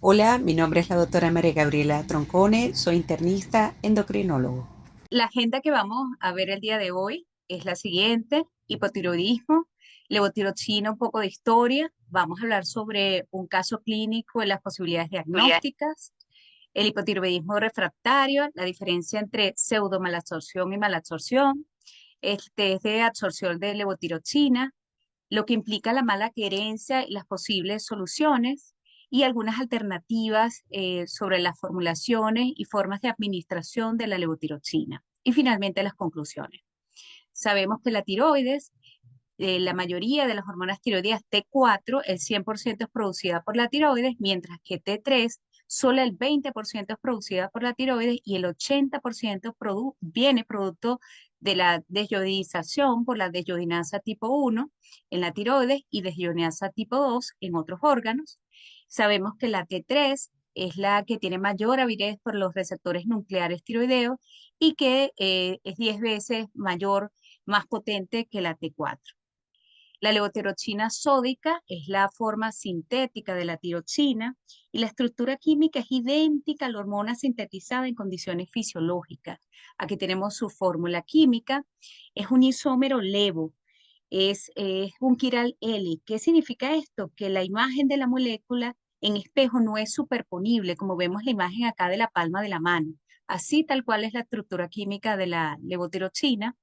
Hola, mi nombre es la doctora María Gabriela Troncone, soy internista endocrinólogo. La agenda que vamos a ver el día de hoy es la siguiente: hipotiroidismo, levotiroxina, un poco de historia. Vamos a hablar sobre un caso clínico y las posibilidades Julián. diagnósticas, el hipotiroidismo refractario, la diferencia entre pseudomalabsorción y malabsorción, el test de absorción de levotiroxina, lo que implica la mala adherencia y las posibles soluciones, y algunas alternativas sobre las formulaciones y formas de administración de la levotiroxina. Y finalmente las conclusiones. Sabemos que la tiroides, la mayoría de las hormonas tiroideas T4, el 100% es producida por la tiroides, mientras que T3, solo el 20% es producida por la tiroides y el 80% viene producto de la desyodización por la desyoinasa tipo 1 en la tiroides y desyoinasa tipo 2 en otros órganos. Sabemos que la T3 es la que tiene mayor avidez por los receptores nucleares tiroideos y que es 10 veces mayor, más potente que la T4. La levotiroxina sódica es la forma sintética de la tiroxina y la estructura química es idéntica a la hormona sintetizada en condiciones fisiológicas. Aquí tenemos su fórmula química, es un isómero levo, es un quiral L. ¿Qué significa esto? Que la imagen de la molécula en espejo no es superponible, como vemos la imagen acá de la palma de la mano. Así tal cual es la estructura química de la levotiroxina.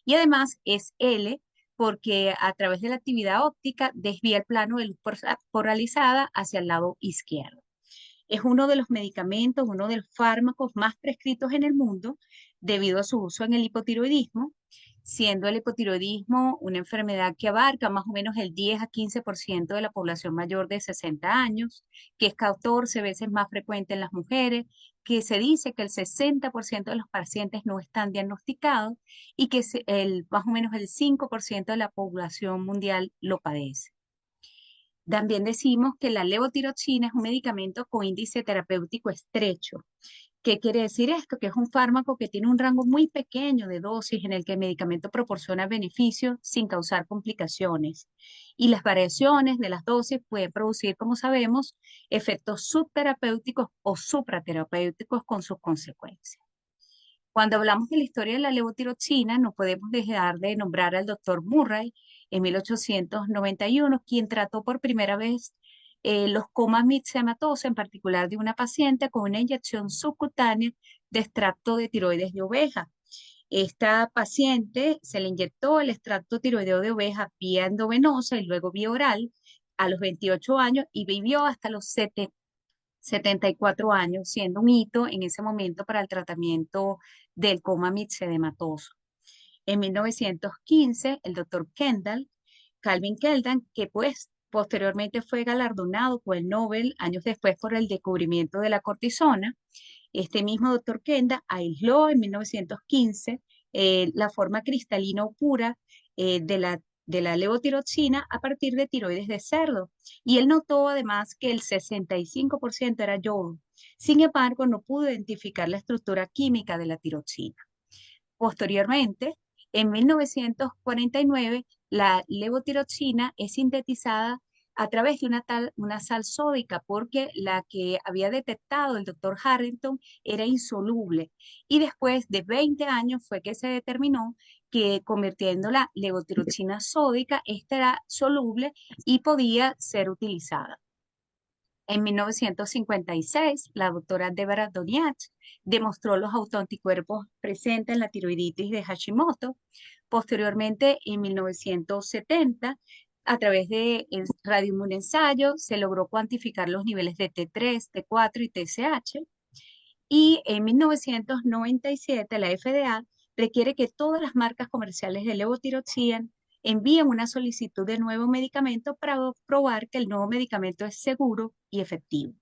Y además es L porque a través de la actividad óptica desvía el plano de luz polarizada hacia el lado izquierdo. Es uno de los medicamentos, uno de los fármacos más prescritos en el mundo debido a su uso en el hipotiroidismo, siendo el hipotiroidismo una enfermedad que abarca más o menos el 10 a 15% de la población mayor de 60 años, que es 14 veces más frecuente en las mujeres, que se dice que el 60% de los pacientes no están diagnosticados y que más o menos el 5% de la población mundial lo padece. También decimos que la levotiroxina es un medicamento con índice terapéutico estrecho. ¿Qué quiere decir esto? Que es un fármaco que tiene un rango muy pequeño de dosis en el que el medicamento proporciona beneficios sin causar complicaciones. Y las variaciones de las dosis pueden producir, como sabemos, efectos subterapéuticos o supraterapéuticos con sus consecuencias. Cuando hablamos de la historia de la levotiroxina, no podemos dejar de nombrar al doctor Murray en 1891, quien trató por primera vez los comas mixematosos, en particular de una paciente con una inyección subcutánea de extracto de tiroides de oveja. Esta paciente se le inyectó el extracto tiroideo de oveja vía endovenosa y luego vía oral a los 28 años y vivió hasta los 74 años, siendo un hito en ese momento para el tratamiento del coma mixedematoso. En 1915, el doctor Calvin Keldan, que pues posteriormente fue galardonado por el Nobel años después por el descubrimiento de la cortisona, este mismo doctor Kenda aisló en 1915 la forma cristalina o pura de la levotiroxina a partir de tiroides de cerdo. Y él notó además que el 65% era yodo. Sin embargo, no pudo identificar la estructura química de la tiroxina. Posteriormente, en 1949, la levotiroxina es sintetizada a través de una sal sódica, porque la que había detectado el doctor Harrington era insoluble. Y después de 20 años fue que se determinó que convirtiendo la levotiroxina sódica, esta era soluble y podía ser utilizada. En 1956, la doctora Deborah Doniach demostró los autoanticuerpos presentes en la tiroiditis de Hashimoto. Posteriormente, en 1970, a través de radioinmunensayo, se logró cuantificar los niveles de T3, T4 y TSH. Y en 1997, la FDA requiere que todas las marcas comerciales de levotiroxina envíen una solicitud de nuevo medicamento para probar que el nuevo medicamento es seguro y efectivo.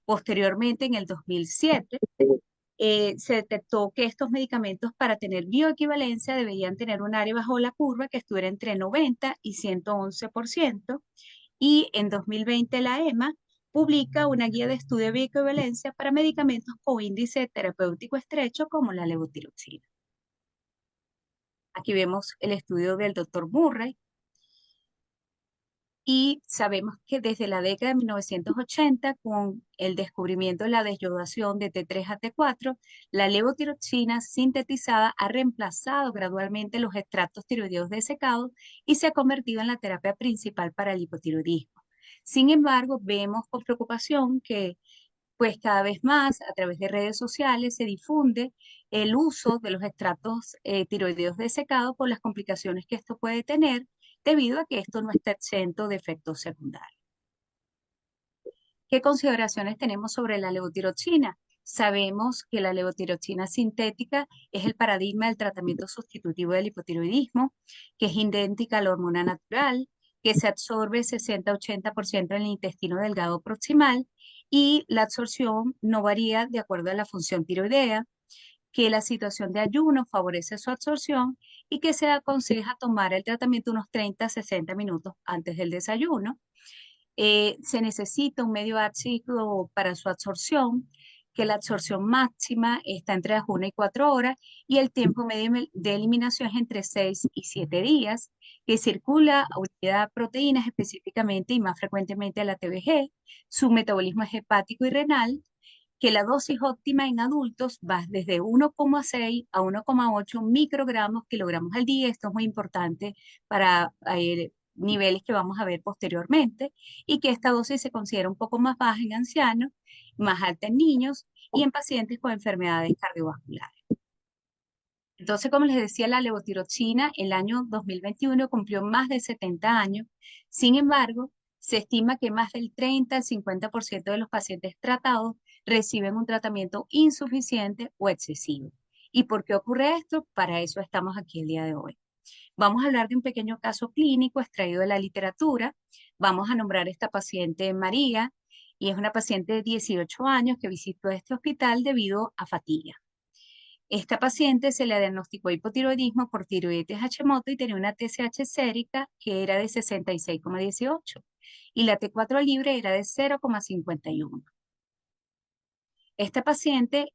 Posteriormente, en el 2007, se detectó que estos medicamentos para tener bioequivalencia deberían tener un área bajo la curva que estuviera entre 90 y 111%. Y en 2020 la EMA publica una guía de estudio de bioequivalencia para medicamentos con índice terapéutico estrecho como la levotiroxina. Aquí vemos el estudio del doctor Murray Y sabemos que desde la década de 1980, con el descubrimiento de la desyodación de T3 a T4, la levotiroxina sintetizada ha reemplazado gradualmente los extractos tiroideos desecados y se ha convertido en la terapia principal para el hipotiroidismo. Sin embargo, vemos con preocupación que pues cada vez más a través de redes sociales se difunde el uso de los extractos tiroideos desecados por las complicaciones que esto puede tener debido a que esto no está exento de efectos secundarios. ¿Qué consideraciones tenemos sobre la levotiroxina? Sabemos que la levotiroxina sintética es el paradigma del tratamiento sustitutivo del hipotiroidismo, que es idéntica a la hormona natural, que se absorbe 60-80% en el intestino delgado proximal y la absorción no varía de acuerdo a la función tiroidea, que la situación de ayuno favorece su absorción y que se aconseja tomar el tratamiento unos 30-60 minutos antes del desayuno. Se necesita un medio ácido para su absorción, que la absorción máxima está entre las 1 y 4 horas y el tiempo medio de eliminación es entre 6 y 7 días, que circula a unidad de proteínas específicamente y más frecuentemente a la TBG, su metabolismo es hepático y renal, que la dosis óptima en adultos va desde 1,6 a 1,8 microgramos kilogramos al día. Esto es muy importante para niveles que vamos a ver posteriormente y que esta dosis se considera un poco más baja en ancianos, más alta en niños y en pacientes con enfermedades cardiovasculares. Entonces, como les decía, la levotiroxina el año 2021 cumplió más de 70 años. Sin embargo, se estima que más del 30 al 50% de los pacientes tratados reciben un tratamiento insuficiente o excesivo. ¿Y por qué ocurre esto? Para eso estamos aquí el día de hoy. Vamos a hablar de un pequeño caso clínico extraído de la literatura. Vamos a nombrar a esta paciente María y es una paciente de 18 años que visitó este hospital debido a fatiga. Esta paciente se le diagnosticó hipotiroidismo por tiroiditis Hashimoto y tenía una TSH sérica que era de 66,18 y la T4 libre era de 0,51. Esta paciente,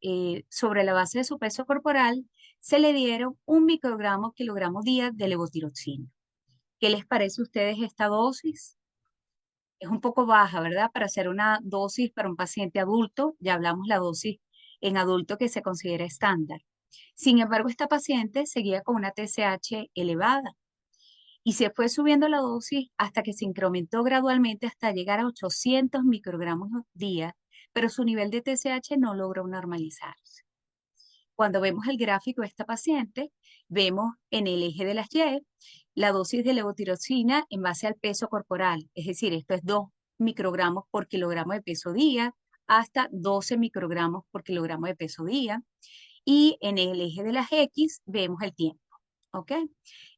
sobre la base de su peso corporal, se le dieron 1 microgramo día de levotiroxina. ¿Qué les parece a ustedes esta dosis? Es un poco baja, ¿verdad? Para hacer una dosis para un paciente adulto, ya hablamos la dosis en adulto que se considera estándar. Sin embargo, esta paciente seguía con una TSH elevada y se fue subiendo la dosis hasta que se incrementó gradualmente hasta llegar a 800 microgramos día, pero su nivel de TSH no logró normalizarse. Cuando vemos el gráfico de esta paciente, vemos en el eje de las Y la dosis de levotiroxina en base al peso corporal, es decir, esto es 2 microgramos por kilogramo de peso día hasta 12 microgramos por kilogramo de peso día. Y en el eje de las X vemos el tiempo, ¿ok?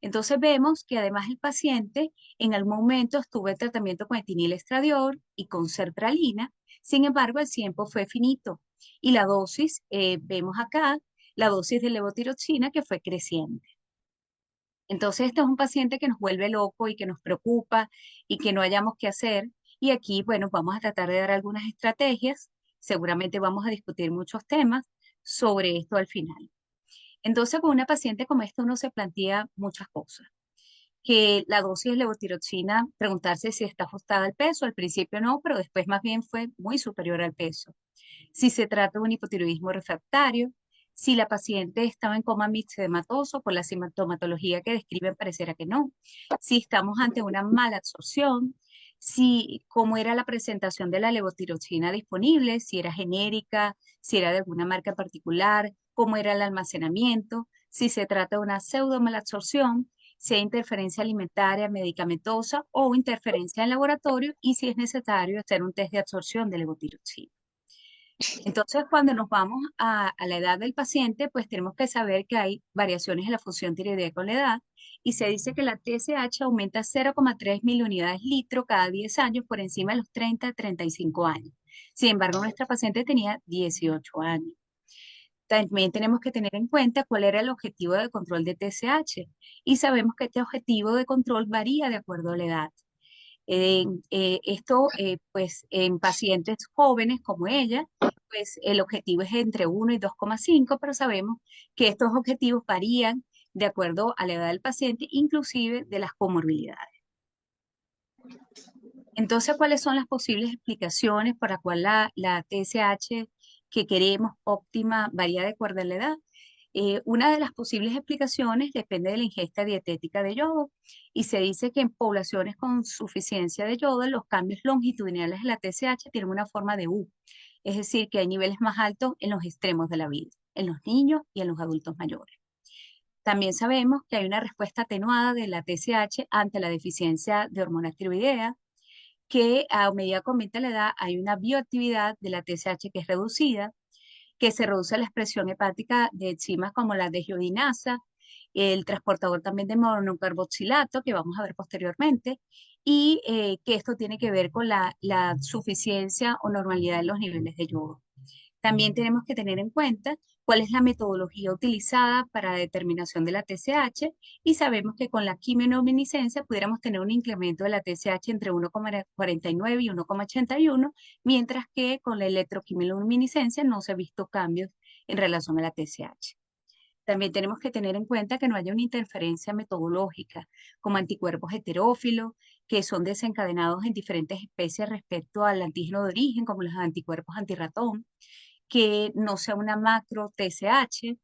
Entonces vemos que además el paciente en algún momento estuvo en tratamiento con etinilestradiol y con sertralina, sin embargo el tiempo fue finito y la dosis, vemos acá, la dosis de levotiroxina que fue creciente. Entonces este es un paciente que nos vuelve loco y que nos preocupa y que no hayamos qué hacer. Y aquí, bueno, vamos a tratar de dar algunas estrategias. Seguramente vamos a discutir muchos temas sobre esto al final. Entonces, con una paciente como esta uno se plantea muchas cosas. Que la dosis de levotiroxina, preguntarse si está ajustada al peso, al principio no, pero después más bien fue muy superior al peso. Si se trata de un hipotiroidismo refractario, si la paciente estaba en coma mixedematoso, por la sintomatología que describen pareciera que no. Si estamos ante una mala absorción, si cómo era la presentación de la levotiroxina disponible, si era genérica, si era de alguna marca particular, cómo era el almacenamiento, si se trata de una pseudomalabsorción, si hay interferencia alimentaria, medicamentosa o interferencia en laboratorio y si es necesario hacer un test de absorción de levotiroxina. Entonces, cuando nos vamos a la edad del paciente, pues tenemos que saber que hay variaciones en la función tiroidea con la edad y se dice que la TSH aumenta 0,3 miliunidades litro cada 10 años por encima de los 30-35 años. Sin embargo, nuestra paciente tenía 18 años. También tenemos que tener en cuenta cuál era el objetivo de control de TSH y sabemos que este objetivo de control varía de acuerdo a la edad. Pues en pacientes jóvenes como ella, pues el objetivo es entre 1 y 2,5, pero sabemos que estos objetivos varían de acuerdo a la edad del paciente, inclusive de las comorbilidades. Entonces, ¿cuáles son las posibles explicaciones para cuál la TSH que queremos óptima varía de acuerdo a la edad? Una de las posibles explicaciones depende de la ingesta dietética de yodo y se dice que en poblaciones con suficiencia de yodo los cambios longitudinales de la TSH tienen una forma de U, es decir, que hay niveles más altos en los extremos de la vida, en los niños y en los adultos mayores. También sabemos que hay una respuesta atenuada de la TSH ante la deficiencia de hormona tiroidea, que a medida que aumenta la edad hay una bioactividad de la TSH que es reducida, que se reduce la expresión hepática de enzimas como la desiodinasa, el transportador también de monocarboxilato, que vamos a ver posteriormente, y que esto tiene que ver con la suficiencia o normalidad de los niveles de yodo. También tenemos que tener en cuenta cuál es la metodología utilizada para la determinación de la TSH y sabemos que con la quimioluminiscencia pudiéramos tener un incremento de la TSH entre 1,49 y 1,81, mientras que con la electroquimioluminiscencia no se ha visto cambios en relación a la TSH. También tenemos que tener en cuenta que no haya una interferencia metodológica, como anticuerpos heterófilos, que son desencadenados en diferentes especies respecto al antígeno de origen, como los anticuerpos antirratón, que no sea una macro TSH,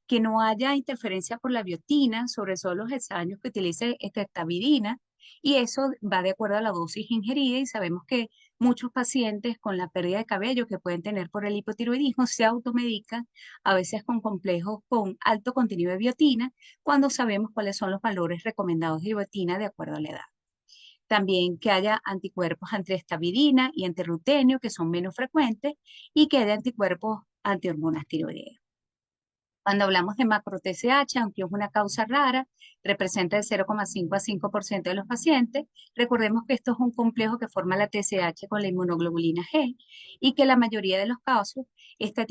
que no haya interferencia por la biotina, sobre todo los extraños que utilice estetabidina, y eso va de acuerdo a la dosis ingerida y sabemos que muchos pacientes con la pérdida de cabello que pueden tener por el hipotiroidismo se automedican, a veces con complejos con alto contenido de biotina, cuando sabemos cuáles son los valores recomendados de biotina de acuerdo a la edad. También que haya anticuerpos antiestabidina y antirrutenio, que son menos frecuentes, y que haya anticuerpos antihormonas tiroideas. Cuando hablamos de macro TSH, aunque es una causa rara, representa de 0,5 a 5% de los pacientes. Recordemos que esto es un complejo que forma la TSH con la inmunoglobulina G y que la mayoría de los casos, esta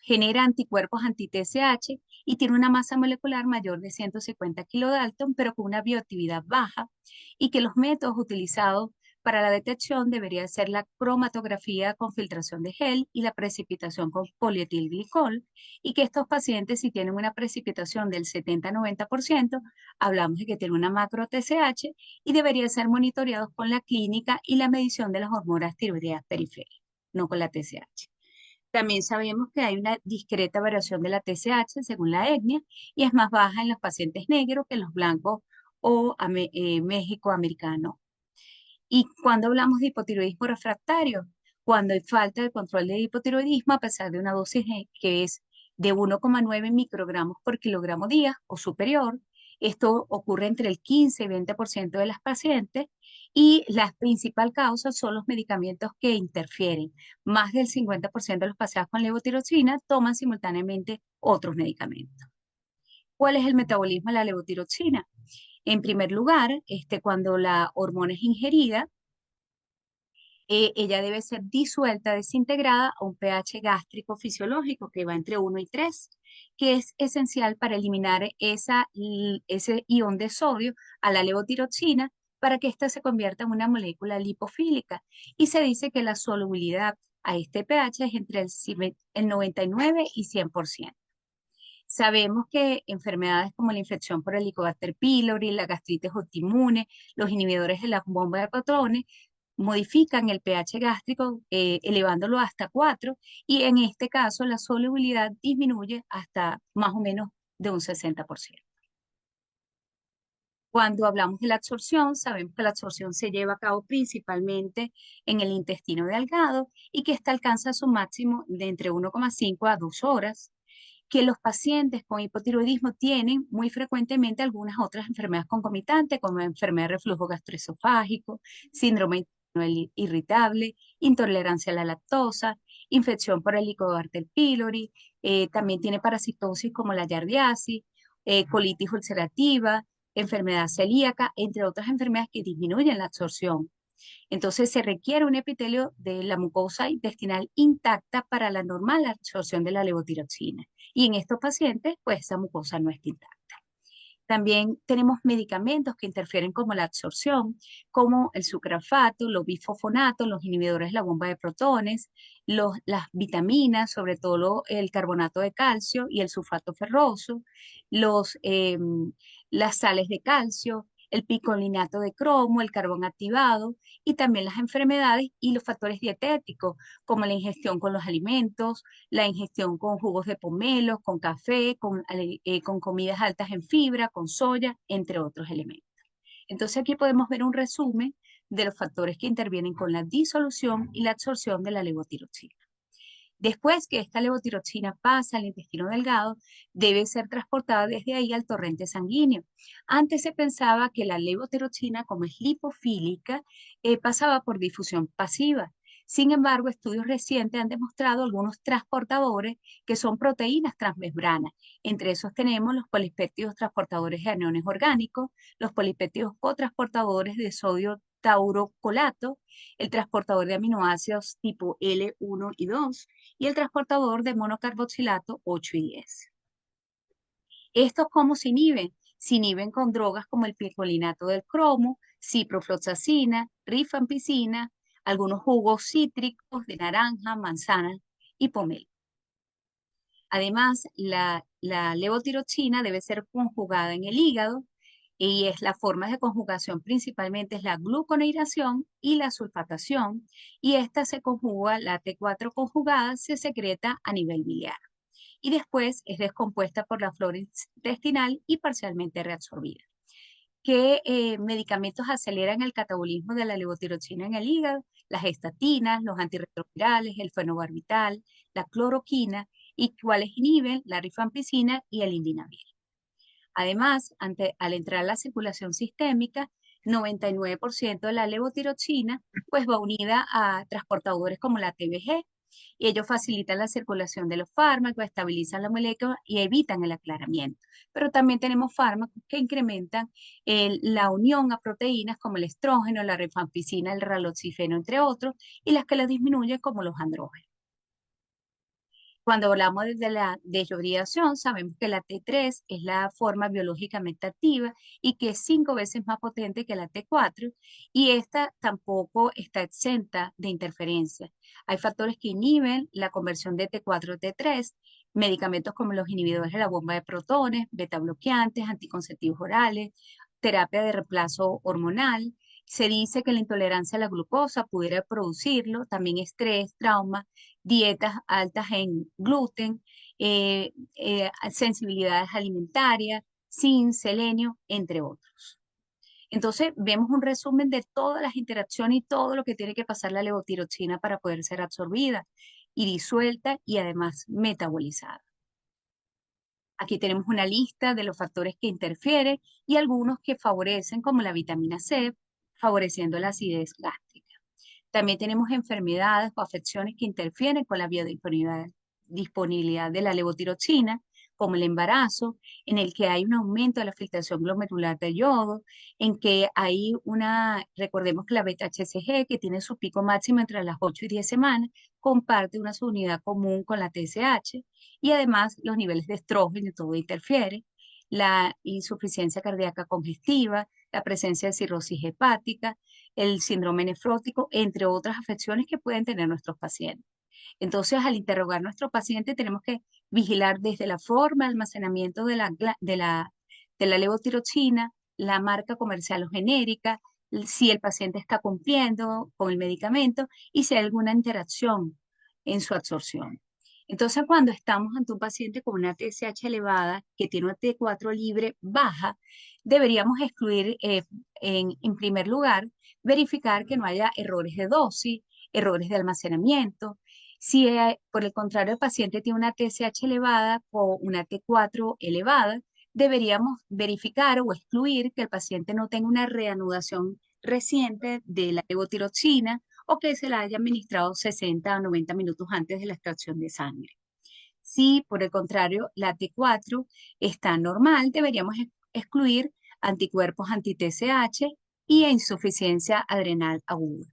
genera anticuerpos anti-TSH y tiene una masa molecular mayor de 150 kilodalton, pero con una bioactividad baja, y que los métodos utilizados para la detección debería ser la cromatografía con filtración de gel y la precipitación con polietilglicol, y que estos pacientes, si tienen una precipitación del 70-90%, hablamos de que tienen una macro TSH y deberían ser monitoreados con la clínica y la medición de las hormonas tiroideas periféricas, no con la TSH. También sabemos que hay una discreta variación de la TSH según la etnia y es más baja en los pacientes negros que en los blancos o méxico-americanos. Y cuando hablamos de hipotiroidismo refractario, cuando hay falta de control de hipotiroidismo a pesar de una dosis que es de 1,9 microgramos por kilogramo día o superior, esto ocurre entre el 15 y 20% de las pacientes y la principal causa son los medicamentos que interfieren. Más del 50% de los pacientes con levotiroxina toman simultáneamente otros medicamentos. ¿Cuál es el metabolismo de la levotiroxina? En primer lugar, cuando la hormona es ingerida, ella debe ser disuelta, desintegrada a un pH gástrico fisiológico que va entre 1 y 3, que es esencial para eliminar ese ion de sodio a la levotiroxina para que ésta se convierta en una molécula lipofílica. Y se dice que la solubilidad a este pH es entre el 99 y 100%. Sabemos que enfermedades como la infección por Helicobacter pylori, la gastritis autoinmune, los inhibidores de la bomba de protones, modifican el pH gástrico elevándolo hasta 4 y en este caso la solubilidad disminuye hasta más o menos de un 60%. Cuando hablamos de la absorción, sabemos que la absorción se lleva a cabo principalmente en el intestino delgado y que esta alcanza su máximo de entre 1,5 a 2 horas, que los pacientes con hipotiroidismo tienen muy frecuentemente algunas otras enfermedades concomitantes, como enfermedad de reflujo gastroesofágico, síndrome intestinal irritable, intolerancia a la lactosa, infección por Helicobacter pylori, también tiene parasitosis como la yardiasis, colitis ulcerativa, enfermedad celíaca, entre otras enfermedades que disminuyen la absorción. Entonces se requiere un epitelio de la mucosa intestinal intacta para la normal absorción de la levotiroxina. Y en estos pacientes, pues esa mucosa no está intacta. También tenemos medicamentos que interfieren como la absorción, como el sucralfato, los bifosfonatos, los inhibidores de la bomba de protones, las vitaminas, sobre todo el carbonato de calcio y el sulfato ferroso, las sales de calcio, el picolinato de cromo, el carbón activado y también las enfermedades y los factores dietéticos, como la ingestión con los alimentos, la ingestión con jugos de pomelo, con café, con comidas altas en fibra, con soya, entre otros elementos. Entonces aquí podemos ver un resumen de los factores que intervienen con la disolución y la absorción de la levotiroxina. Después que esta levotiroxina pasa al intestino delgado, debe ser transportada desde ahí al torrente sanguíneo. Antes se pensaba que la levotiroxina, como es lipofílica, pasaba por difusión pasiva. Sin embargo, estudios recientes han demostrado algunos transportadores que son proteínas transmembranas. Entre esos tenemos los polipéptidos transportadores de aniones orgánicos, los polipéptidos cotransportadores de sodio taurocolato, el transportador de aminoácidos tipo L1 y 2 y el transportador de monocarboxilato 8 y 10. ¿Estos cómo se inhiben? Se inhiben con drogas como el picolinato del cromo, ciprofloxacina, rifampicina, algunos jugos cítricos de naranja, manzana y pomelo. Además, la levotiroxina debe ser conjugada en el hígado y es la forma de conjugación principalmente es la gluconeiración y la sulfatación y esta se conjuga, la T4 conjugada se secreta a nivel biliar y después es descompuesta por la flora intestinal y parcialmente reabsorbida. ¿Qué medicamentos aceleran el catabolismo de la levotiroxina en el hígado? Las estatinas, los antirretrovirales, el fenobarbital, la cloroquina y cuáles inhiben la rifampicina y el indinavir. Además, al entrar a la circulación sistémica, 99% de la levotiroxina pues va unida a transportadores como la TBG y ellos facilitan la circulación de los fármacos, estabilizan la molécula y evitan el aclaramiento. Pero también tenemos fármacos que incrementan la unión a proteínas como el estrógeno, la rifampicina, el raloxifeno, entre otros, y las que las disminuyen como los andrógenos. Cuando hablamos de la deshidratación, sabemos que la T3 es la forma biológicamente activa y que es 5 veces más potente que la T4 y esta tampoco está exenta de interferencia. Hay factores que inhiben la conversión de T4 a T3, medicamentos como los inhibidores de la bomba de protones, beta bloqueantes, anticonceptivos orales, terapia de reemplazo hormonal. Se dice que la intolerancia a la glucosa pudiera producirlo, también estrés, trauma, dietas altas en gluten, sensibilidades alimentarias, zinc, selenio, entre otros. Entonces, vemos un resumen de todas las interacciones y todo lo que tiene que pasar la levotiroxina para poder ser absorbida y disuelta y además metabolizada. Aquí tenemos una lista de los factores que interfieren y algunos que favorecen, como la vitamina C, favoreciendo la acidez gástrica. También tenemos enfermedades o afecciones que interfieren con la biodisponibilidad de la levotiroxina, como el embarazo, en el que hay un aumento de la filtración glomerular de yodo, en que hay recordemos que la beta-HCG, que tiene su pico máximo entre las 8 y 10 semanas, comparte una subunidad común con la TSH, y además los niveles de estrógeno y todo interfiere, la insuficiencia cardíaca congestiva, la presencia de cirrosis hepática, el síndrome nefrótico, entre otras afecciones que pueden tener nuestros pacientes. Entonces, al interrogar a nuestro paciente, tenemos que vigilar desde la forma de almacenamiento de la levotiroxina, la marca comercial o genérica, si el paciente está cumpliendo con el medicamento y si hay alguna interacción en su absorción. Entonces, cuando estamos ante un paciente con una TSH elevada que tiene una T4 libre baja, deberíamos excluir, en primer lugar, verificar que no haya errores de dosis, errores de almacenamiento. Si por el contrario el paciente tiene una TSH elevada o una T4 elevada, deberíamos verificar o excluir que el paciente no tenga una reanudación reciente de la levotiroxina o que se la haya administrado 60 o 90 minutos antes de la extracción de sangre. Si, por el contrario, la T4 está normal, deberíamos excluir anticuerpos anti-TSH y insuficiencia adrenal aguda.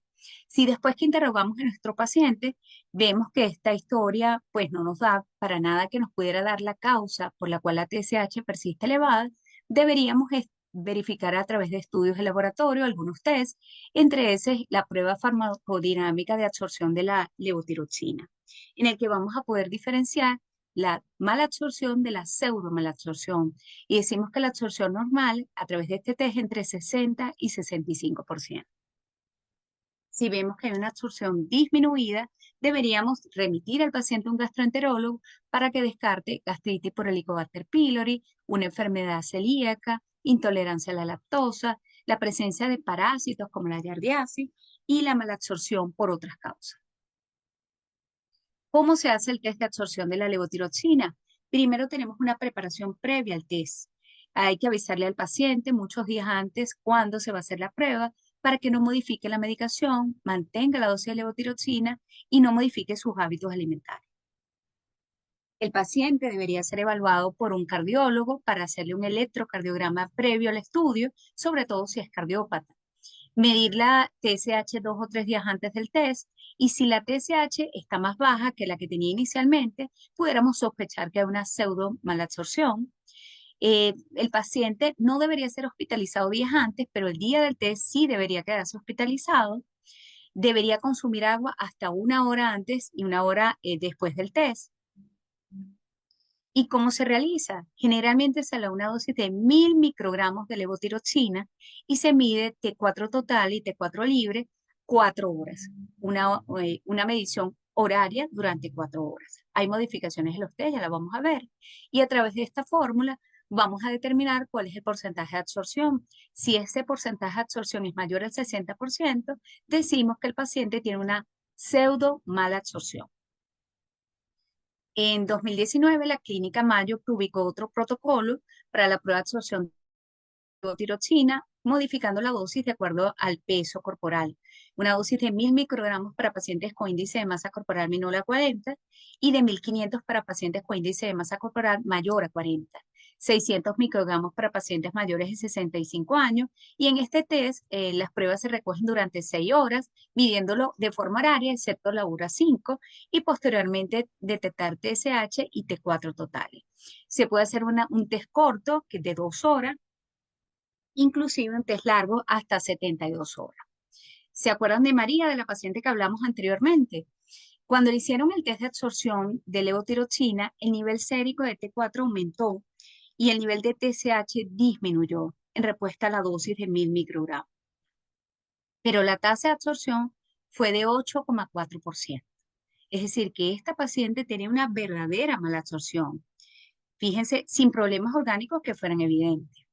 Si después que interrogamos a nuestro paciente, vemos que esta historia pues no nos da para nada que nos pudiera dar la causa por la cual la TSH persiste elevada, deberíamos verificar a través de estudios de laboratorio algunos test, entre esos la prueba farmacodinámica de absorción de la levotiroxina, en el que vamos a poder diferenciar la mala absorción de la pseudomalabsorción. Y decimos que la absorción normal a través de este test es entre 60 y 65%. Si vemos que hay una absorción disminuida, deberíamos remitir al paciente a un gastroenterólogo para que descarte gastritis por Helicobacter pylori, una enfermedad celíaca, intolerancia a la lactosa, la presencia de parásitos como la yardiasis y la malabsorción por otras causas. ¿Cómo se hace el test de absorción de la levotiroxina? Primero tenemos una preparación previa al test. Hay que avisarle al paciente muchos días antes cuándo se va a hacer la prueba para que no modifique la medicación, mantenga la dosis de levotiroxina y no modifique sus hábitos alimentarios. El paciente debería ser evaluado por un cardiólogo para hacerle un electrocardiograma previo al estudio, sobre todo si es cardiópata. Medir la TSH 2 o 3 días antes del test y si la TSH está más baja que la que tenía inicialmente, pudiéramos sospechar que hay una pseudo malabsorción. El paciente no debería ser hospitalizado días antes, pero el día del test sí debería quedarse hospitalizado. Debería consumir agua hasta 1 hora antes y 1 hora después del test. ¿Y cómo se realiza? Generalmente se da una dosis de 1000 microgramos de levotiroxina y se mide T4 total y T4 libre 4 horas. Una medición horaria durante 4 horas. Hay modificaciones en los test, ya la vamos a ver. Y a través de esta fórmula vamos a determinar cuál es el porcentaje de absorción. Si ese porcentaje de absorción es mayor al 60%, decimos que el paciente tiene una pseudo mala absorción. En 2019, la Clínica Mayo publicó otro protocolo para la prueba de absorción de levotiroxina, modificando la dosis de acuerdo al peso corporal. Una dosis de 1000 microgramos para pacientes con índice de masa corporal menor a 40 y de 1500 para pacientes con índice de masa corporal mayor a 40. 600 microgramos para pacientes mayores de 65 años y en este test las pruebas se recogen durante 6 horas, midiéndolo de forma horaria, excepto la hora 5, y posteriormente detectar TSH y T4 totales. Se puede hacer un test corto, que es de 2 horas, inclusive un test largo hasta 72 horas. ¿Se acuerdan de María, de la paciente que hablamos anteriormente? Cuando le hicieron el test de absorción de levotiroxina, el nivel sérico de T4 aumentó y el nivel de TSH disminuyó en respuesta a la dosis de 1000 microgramos. Pero la tasa de absorción fue de 8,4%. Es decir, que esta paciente tenía una verdadera mala absorción. Fíjense, sin problemas orgánicos que fueran evidentes.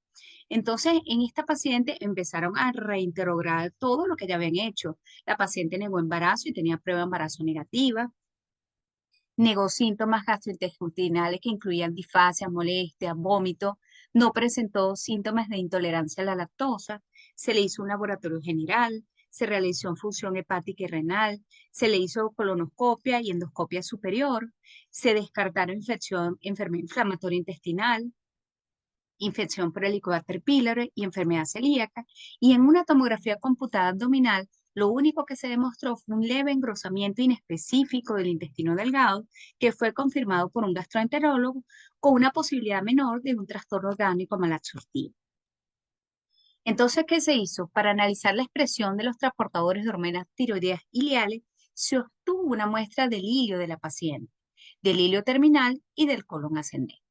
Entonces, en esta paciente empezaron a reinterrogar todo lo que ya habían hecho. La paciente negó embarazo y tenía prueba de embarazo negativa. Negó síntomas gastrointestinales que incluían disfasia, molestia, vómito. No presentó síntomas de intolerancia a la lactosa. Se le hizo un laboratorio general. Se realizó función hepática y renal. Se le hizo colonoscopia y endoscopia superior. Se descartaron enfermedad inflamatoria intestinal, infección por Helicobacter pylori y enfermedad celíaca, y en una tomografía computada abdominal, lo único que se demostró fue un leve engrosamiento inespecífico del intestino delgado, que fue confirmado por un gastroenterólogo, con una posibilidad menor de un trastorno orgánico malabsortivo. Entonces, ¿qué se hizo? Para analizar la expresión de los transportadores de hormonas tiroideas ileales, se obtuvo una muestra del hilio de la paciente, del hilio terminal y del colon ascendente.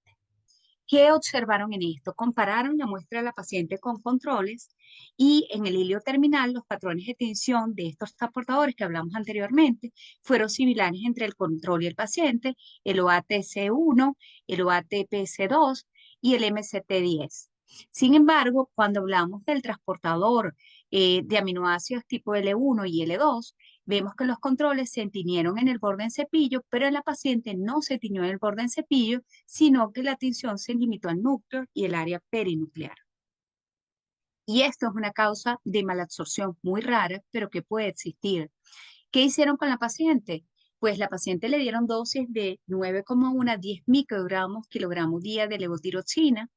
¿Qué observaron en esto? Compararon la muestra de la paciente con controles y en el hilio terminal los patrones de tensión de estos transportadores que hablamos anteriormente fueron similares entre el control y el paciente, el OATC1, el OATPC2 y el MCT10. Sin embargo, cuando hablamos del transportador de aminoácidos tipo L1 y L2, vemos que los controles se tiñeron en el borde en cepillo, pero en la paciente no se tiñó en el borde en cepillo, sino que la tinción se limitó al núcleo y el área perinuclear. Y esto es una causa de malabsorción muy rara, pero que puede existir. ¿Qué hicieron con la paciente? Pues la paciente le dieron dosis de 9,1 a 10 microgramos kilogramos día de levotiroxina.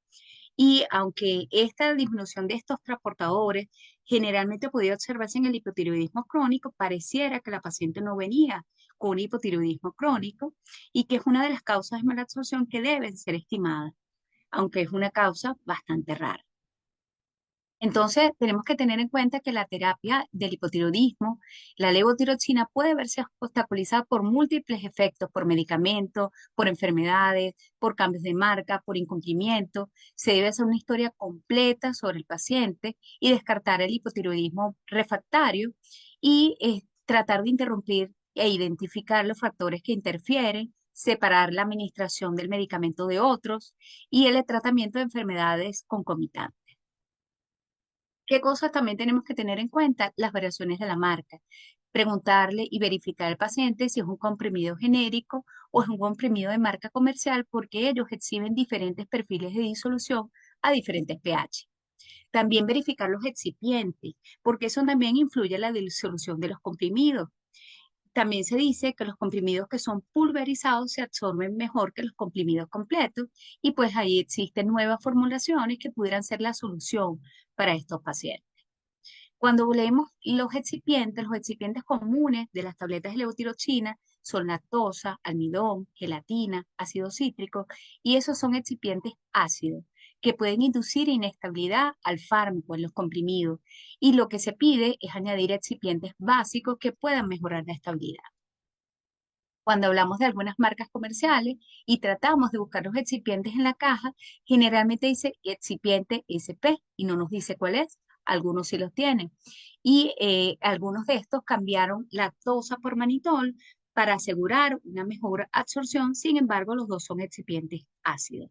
Y aunque esta disminución de estos transportadores generalmente podía observarse en el hipotiroidismo crónico, pareciera que la paciente no venía con un hipotiroidismo crónico y que es una de las causas de malabsorción que deben ser estimadas, aunque es una causa bastante rara. Entonces, tenemos que tener en cuenta que la terapia del hipotiroidismo, la levotiroxina, puede verse obstaculizada por múltiples efectos, por medicamentos, por enfermedades, por cambios de marca, por incumplimiento. Se debe hacer una historia completa sobre el paciente y descartar el hipotiroidismo refractario y tratar de interrumpir e identificar los factores que interfieren, separar la administración del medicamento de otros y el tratamiento de enfermedades concomitantes. ¿Qué cosas también tenemos que tener en cuenta? Las variaciones de la marca. Preguntarle y verificar al paciente si es un comprimido genérico o es un comprimido de marca comercial, porque ellos exhiben diferentes perfiles de disolución a diferentes pH. También verificar los excipientes, porque eso también influye en la disolución de los comprimidos. También se dice que los comprimidos que son pulverizados se absorben mejor que los comprimidos completos y pues ahí existen nuevas formulaciones que pudieran ser la solución para estos pacientes. Cuando leemos los excipientes comunes de las tabletas de levotiroxina son lactosa, almidón, gelatina, ácido cítrico, y esos son excipientes ácidos que pueden inducir inestabilidad al fármaco en los comprimidos. Y lo que se pide es añadir excipientes básicos que puedan mejorar la estabilidad. Cuando hablamos de algunas marcas comerciales y tratamos de buscar los excipientes en la caja, generalmente dice excipiente SP y no nos dice cuál es. Algunos sí los tienen. Y algunos de estos cambiaron lactosa por manitol para asegurar una mejor absorción. Sin embargo, los dos son excipientes ácidos.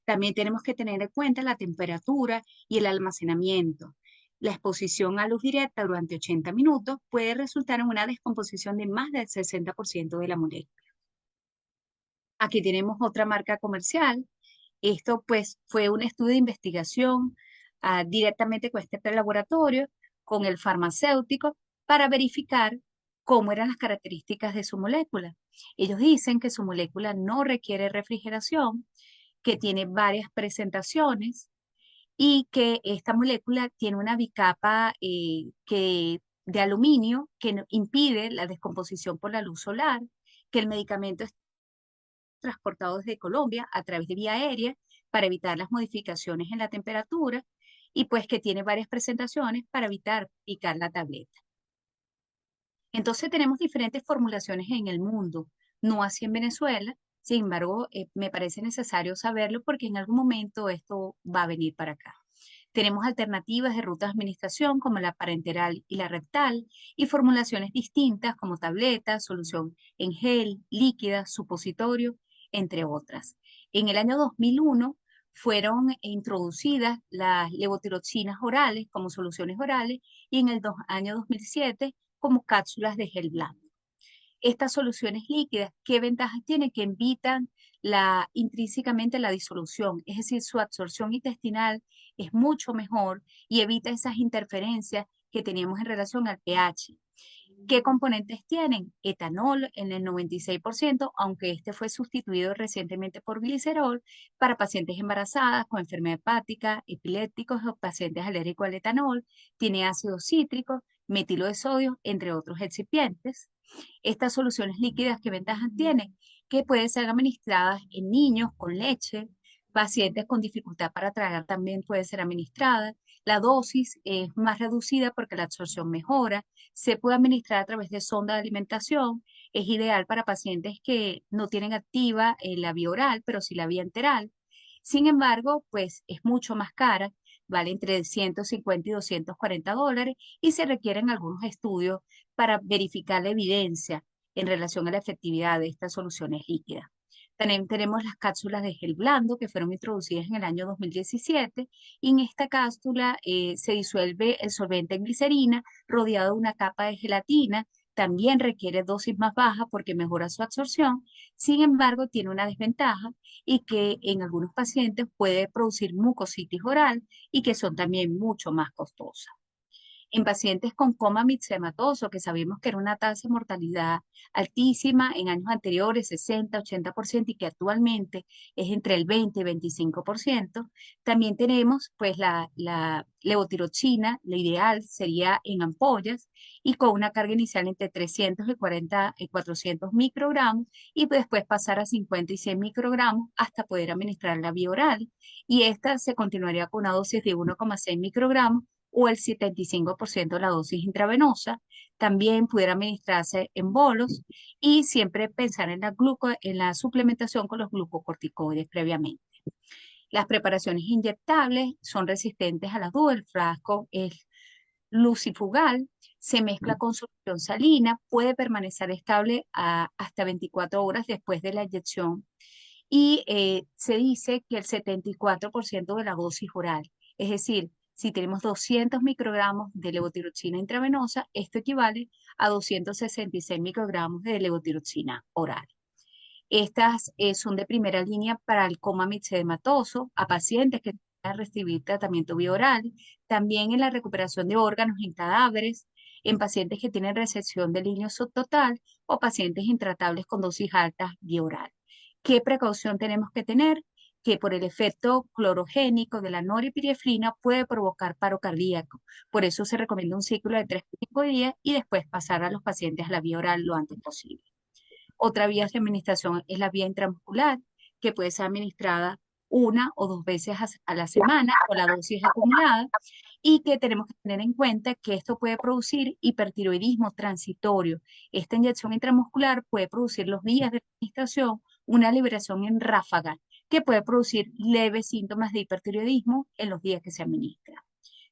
También tenemos que tener en cuenta la temperatura y el almacenamiento. La exposición a luz directa durante 80 minutos puede resultar en una descomposición de más del 60% de la molécula. Aquí tenemos otra marca comercial. Esto pues fue un estudio de investigación directamente con este laboratorio, con el farmacéutico, para verificar cómo eran las características de su molécula. Ellos dicen que su molécula no requiere refrigeración, que tiene varias presentaciones y que esta molécula tiene una bicapa de aluminio que impide la descomposición por la luz solar, que el medicamento es transportado desde Colombia a través de vía aérea para evitar las modificaciones en la temperatura y pues que tiene varias presentaciones para evitar picar la tableta. Entonces tenemos diferentes formulaciones en el mundo, no así en Venezuela. Sin embargo, me parece necesario saberlo porque en algún momento esto va a venir para acá. Tenemos alternativas de rutas de administración como la parenteral y la rectal y formulaciones distintas como tabletas, solución en gel, líquida, supositorio, entre otras. En el año 2001 fueron introducidas las levotiroxinas orales como soluciones orales y en el año 2007 como cápsulas de gel blando. Estas soluciones líquidas, ¿qué ventajas tienen? Que evitan intrínsecamente la disolución, es decir, su absorción intestinal es mucho mejor y evita esas interferencias que teníamos en relación al pH. ¿Qué componentes tienen? Etanol en el 96%, aunque este fue sustituido recientemente por glicerol para pacientes embarazadas con enfermedad hepática, epilépticos o pacientes alérgicos al etanol. Tiene ácido cítrico, metilo de sodio, entre otros excipientes. Estas soluciones líquidas, ¿qué ventajas tienen? Que pueden ser administradas en niños con leche, pacientes con dificultad para tragar también puede ser administrada. La dosis es más reducida porque la absorción mejora. Se puede administrar a través de sonda de alimentación. Es ideal para pacientes que no tienen activa la vía oral, pero sí la vía enteral. Sin embargo, pues es mucho más cara, vale entre 150 y $240 y se requieren algunos estudios para verificar la evidencia en relación a la efectividad de estas soluciones líquidas. También tenemos las cápsulas de gel blando que fueron introducidas en el año 2017 y en esta cápsula se disuelve el solvente en glicerina rodeado de una capa de gelatina. También requiere dosis más baja porque mejora su absorción. Sin embargo, tiene una desventaja y que en algunos pacientes puede producir mucositis oral y que son también mucho más costosas. En pacientes con coma mixematoso, que sabemos que era una tasa de mortalidad altísima en años anteriores, 60-80%, y que actualmente es entre el 20 y 25%, también tenemos pues la levotiroxina, la ideal sería en ampollas y con una carga inicial entre 300 y 400 microgramos y después pasar a 50 y 100 microgramos hasta poder administrar la vía oral. Y esta se continuaría con una dosis de 1,6 microgramos o el 75% de la dosis intravenosa. También pudiera administrarse en bolos y siempre pensar en en la suplementación con los glucocorticoides previamente. Las preparaciones inyectables son resistentes a las dudas. El frasco es lucifugal, se mezcla con solución salina, puede permanecer estable hasta 24 horas después de la inyección y se dice que el 74% de la dosis oral, es decir, si tenemos 200 microgramos de levotiroxina intravenosa, esto equivale a 266 microgramos de levotiroxina oral. Estas son de primera línea para el coma mixedematoso, a pacientes que a recibir tratamiento bioral, también en la recuperación de órganos en cadáveres, en pacientes que tienen resección del líneas subtotal o pacientes intratables con dosis altas bioral. ¿Qué precaución tenemos que tener? Que por el efecto clorogénico de la noripinefrina puede provocar paro cardíaco. Por eso se recomienda un ciclo de 3 a 5 días y después pasar a los pacientes a la vía oral lo antes posible. Otra vía de administración es la vía intramuscular, que puede ser administrada una o dos veces a la semana con la dosis acumulada y que tenemos que tener en cuenta que esto puede producir hipertiroidismo transitorio. Esta inyección intramuscular puede producir los días de administración una liberación en ráfaga que puede producir leves síntomas de hipertiroidismo en los días que se administra.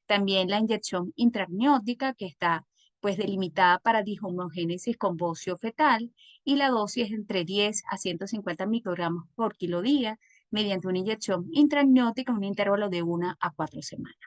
También la inyección intraamniótica, que está pues delimitada para dishomogénesis con bocio fetal, y la dosis es entre 10 a 150 microgramos por kilo día, mediante una inyección intraamniótica en un intervalo de 1 a 4 semanas.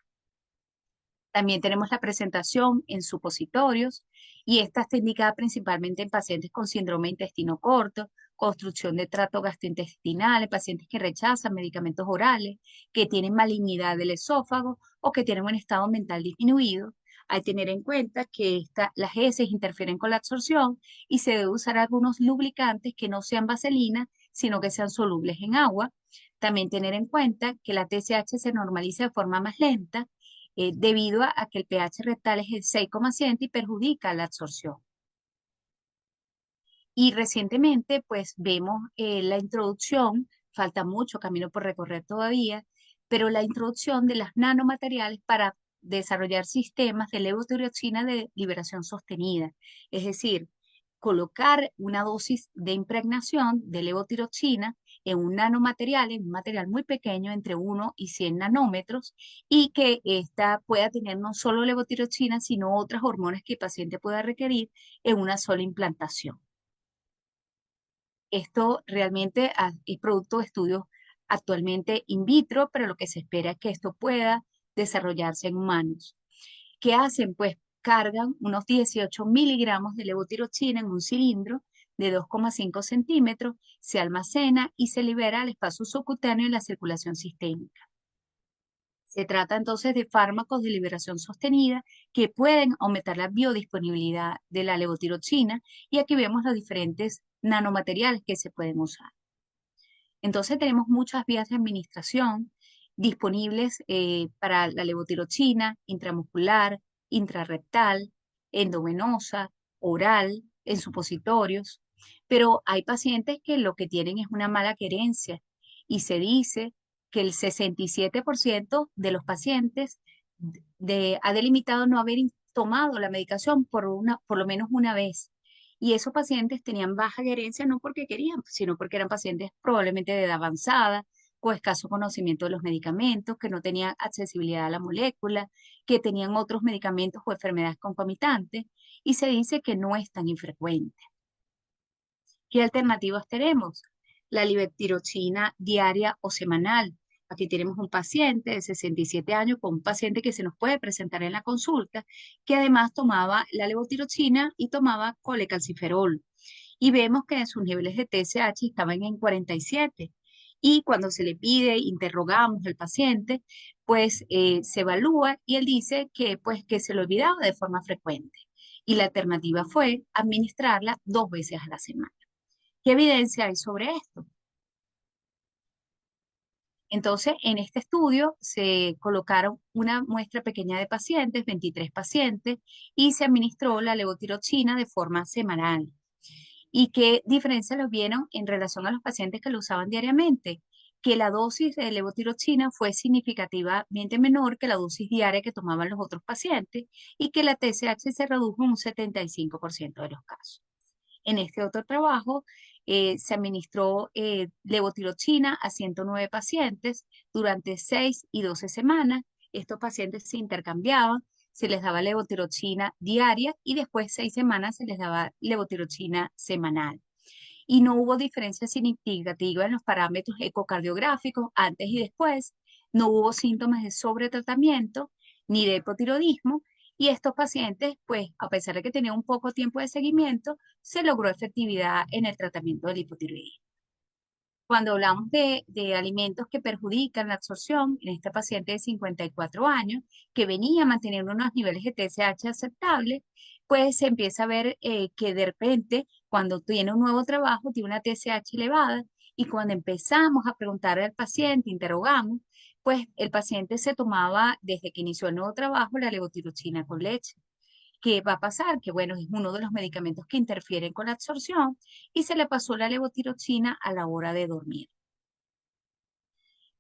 También tenemos la presentación en supositorios y esta está indicada principalmente en pacientes con síndrome de intestino corto, construcción de tracto gastrointestinal, en pacientes que rechazan medicamentos orales, que tienen malignidad del esófago o que tienen un estado mental disminuido. Hay que tener en cuenta que las heces interfieren con la absorción y se debe usar algunos lubricantes que no sean vaselina, sino que sean solubles en agua. También tener en cuenta que la TSH se normaliza de forma más lenta debido a que el pH rectal es el 6,7 y perjudica la absorción. Y recientemente, pues vemos la introducción, falta mucho camino por recorrer todavía, pero la introducción de las nanomateriales para desarrollar sistemas de levotiroxina de liberación sostenida. Es decir, colocar una dosis de impregnación de levotiroxina en un nanomaterial, en un material muy pequeño, entre 1 y 100 nanómetros, y que ésta pueda tener no solo levotiroxina, sino otras hormonas que el paciente pueda requerir en una sola implantación. Esto realmente es producto de estudios actualmente in vitro, pero lo que se espera es que esto pueda desarrollarse en humanos. ¿Qué hacen? Pues cargan unos 18 miligramos de levotiroxina en un cilindro de 2,5 centímetros, se almacena y se libera al espacio subcutáneo en la circulación sistémica. Se trata entonces de fármacos de liberación sostenida que pueden aumentar la biodisponibilidad de la levotiroxina y aquí vemos los diferentes nanomateriales que se pueden usar. Entonces tenemos muchas vías de administración disponibles para la levotiroxina intramuscular, intrarrectal, endovenosa, oral, en supositorios, pero hay pacientes que lo que tienen es una mala querencia y se dice que el 67% de los pacientes ha delimitado no haber tomado la medicación por lo menos una vez. Y esos pacientes tenían baja adherencia no porque querían, sino porque eran pacientes probablemente de edad avanzada, con escaso conocimiento de los medicamentos, que no tenían accesibilidad a la molécula, que tenían otros medicamentos o enfermedades concomitantes, y se dice que no es tan infrecuente. ¿Qué alternativas tenemos? La levotiroxina diaria o semanal. Aquí tenemos un paciente de 67 años con un paciente que se nos puede presentar en la consulta, que además tomaba la levotiroxina y tomaba colecalciferol. Y vemos que sus niveles de TSH estaban en 47. Y cuando se le pide, interrogamos al paciente, pues se evalúa y él dice que, pues, que se lo olvidaba de forma frecuente. Y la alternativa fue administrarla 2 veces a la semana. ¿Qué evidencia hay sobre esto? Entonces, en este estudio se colocaron una muestra pequeña de pacientes, 23 pacientes, y se administró la levotiroxina de forma semanal. ¿Y qué diferencia los vieron en relación a los pacientes que lo usaban diariamente? Que la dosis de levotiroxina fue significativamente menor que la dosis diaria que tomaban los otros pacientes y que la TSH se redujo en un 75% de los casos. En este otro trabajo se administró levotiroxina a 109 pacientes durante 6 y 12 semanas. Estos pacientes se intercambiaban, se les daba levotiroxina diaria y después 6 semanas se les daba levotiroxina semanal. Y no hubo diferencia significativa en los parámetros ecocardiográficos antes y después. No hubo síntomas de sobretratamiento ni de hipotiroidismo. Y estos pacientes, pues, a pesar de que tenían un poco tiempo de seguimiento, se logró efectividad en el tratamiento del hipotiroidismo. Cuando hablamos de alimentos que perjudican la absorción, en este paciente de 54 años, que venía manteniendo unos niveles de TSH aceptables, pues se empieza a ver que de repente, cuando tiene un nuevo trabajo, tiene una TSH elevada, y cuando empezamos a preguntarle al paciente, interrogamos, pues el paciente se tomaba, desde que inició el nuevo trabajo, la levotiroxina con leche. ¿Qué va a pasar? Que bueno, es uno de los medicamentos que interfieren con la absorción y se le pasó la levotiroxina a la hora de dormir.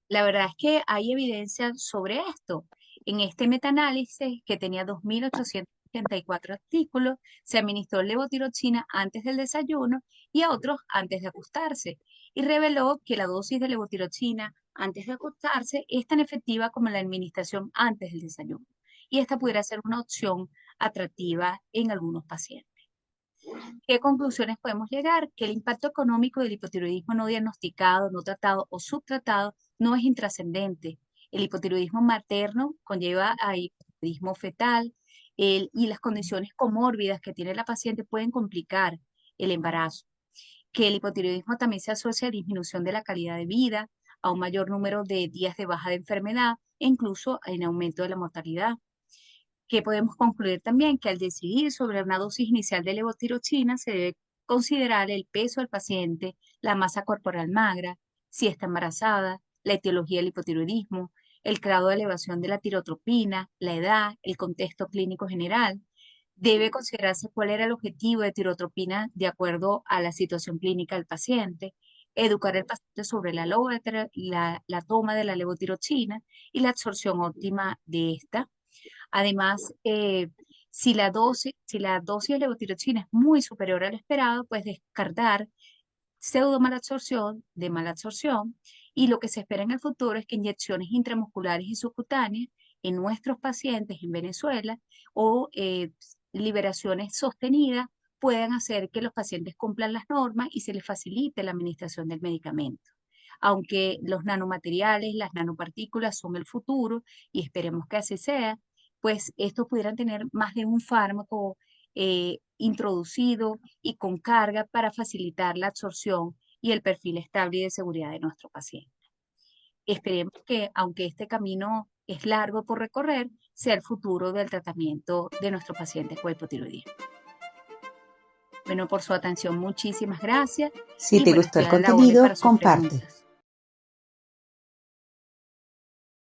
La verdad es que hay evidencia sobre esto. En este metaanálisis, que tenía 2.884 artículos, se administró levotiroxina antes del desayuno y a otros antes de acostarse, y reveló que la dosis de levotiroxina antes de acostarse es tan efectiva como la administración antes del desayuno, y esta pudiera ser una opción atractiva en algunos pacientes. ¿Qué conclusiones podemos llegar? Que el impacto económico del hipotiroidismo no diagnosticado, no tratado o subtratado no es intrascendente. El hipotiroidismo materno conlleva a hipotiroidismo fetal, y las condiciones comórbidas que tiene la paciente pueden complicar el embarazo. Que el hipotiroidismo también se asocia a disminución de la calidad de vida, a un mayor número de días de baja de enfermedad e incluso en aumento de la mortalidad. Que podemos concluir también que al decidir sobre una dosis inicial de levotiroxina se debe considerar el peso del paciente, la masa corporal magra, si está embarazada, la etiología del hipotiroidismo, el grado de elevación de la tirotropina, la edad, el contexto clínico general. Debe considerarse cuál era el objetivo de tirotropina de acuerdo a la situación clínica del paciente, educar al paciente sobre la toma de la levotiroxina y la absorción óptima de esta. Además, si la dosis de levotiroxina es muy superior al esperado, pues descartar pseudomalabsorción de malabsorción, y lo que se espera en el futuro es que inyecciones intramusculares y subcutáneas en nuestros pacientes en Venezuela o liberaciones sostenidas puedan hacer que los pacientes cumplan las normas y se les facilite la administración del medicamento. Aunque los nanomateriales, las nanopartículas son el futuro y esperemos que así sea, pues estos pudieran tener más de un fármaco introducido y con carga para facilitar la absorción y el perfil estable y de seguridad de nuestro paciente. Esperemos que, aunque este camino es largo por recorrer, sea el futuro del tratamiento de nuestros pacientes con hipotiroidismo. Bueno, por su atención, muchísimas gracias Si y te bueno, gustó estoy el a la orden contenido, para sus comparte. preguntas.